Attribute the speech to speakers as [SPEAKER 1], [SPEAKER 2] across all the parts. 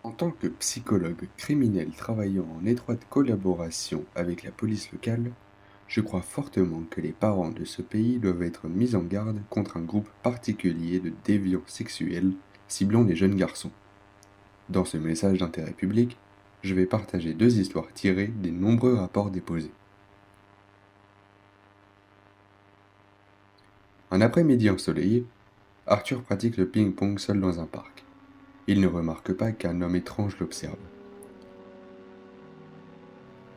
[SPEAKER 1] En tant que psychologue criminel travaillant en étroite collaboration avec la police locale, je crois fortement que les parents de ce pays doivent être mis en garde contre un groupe particulier de déviants sexuels ciblant les jeunes garçons. Dans ce message d'intérêt public, je vais partager deux histoires tirées des nombreux rapports déposés. Un après-midi ensoleillé, Arthur pratique le ping-pong seul dans un parc. Il ne remarque pas qu'un homme étrange l'observe.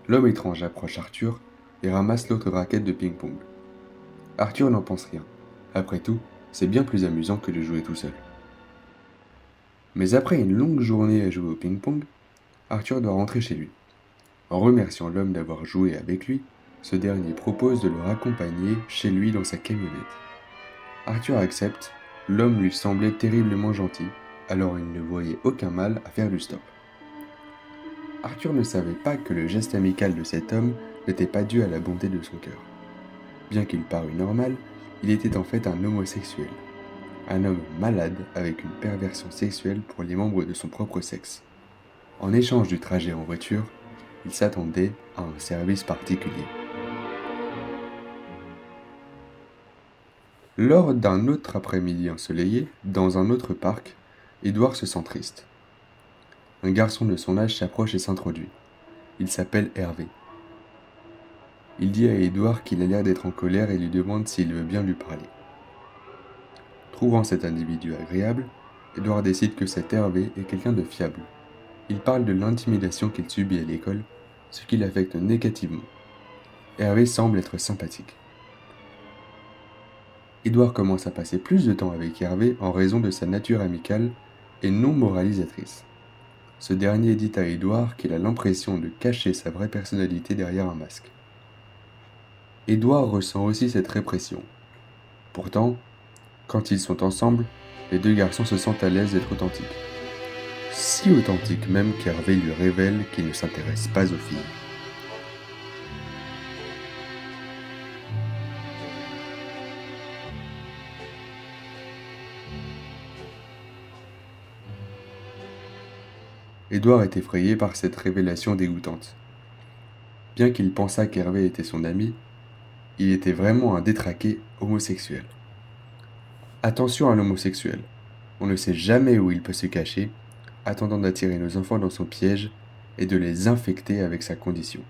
[SPEAKER 1] L'homme étrange approche Arthur et ramasse l'autre raquette de ping-pong. Arthur n'en pense rien. Après tout, c'est bien plus amusant que de jouer tout seul. Mais après une longue journée à jouer au ping-pong, Arthur doit rentrer chez lui. En remerciant l'homme d'avoir joué avec lui, ce dernier propose de le raccompagner chez lui dans sa camionnette. Arthur accepte, l'homme lui semblait terriblement gentil, alors il ne voyait aucun mal à faire du stop. Arthur ne savait pas que le geste amical de cet homme n'était pas dû à la bonté de son cœur. Bien qu'il parût normal, il était en fait un homosexuel. Un homme malade avec une perversion sexuelle pour les membres de son propre sexe. En échange du trajet en voiture, il s'attendait à un service particulier. Lors d'un autre après-midi ensoleillé, dans un autre parc, Édouard se sent triste. Un garçon de son âge s'approche et s'introduit. Il s'appelle Hervé. Il dit à Édouard qu'il a l'air d'être en colère et lui demande s'il veut bien lui parler. Trouvant cet individu agréable, Édouard décide que cet Hervé est quelqu'un de fiable. Il parle de l'intimidation qu'il subit à l'école, ce qui l'affecte négativement. Hervé semble être sympathique. Édouard commence à passer plus de temps avec Hervé en raison de sa nature amicale et non moralisatrice. Ce dernier dit à Édouard qu'il a l'impression de cacher sa vraie personnalité derrière un masque. Édouard ressent aussi cette répression. Pourtant, quand ils sont ensemble, les deux garçons se sentent à l'aise d'être authentiques. Si authentiques même qu'Hervé lui révèle qu'il ne s'intéresse pas aux filles. Édouard est effrayé par cette révélation dégoûtante. Bien qu'il pensât qu'Hervé était son ami, il était vraiment un détraqué homosexuel. Attention à l'homosexuel. On ne sait jamais où il peut se cacher, attendant d'attirer nos enfants dans son piège et de les infecter avec sa condition.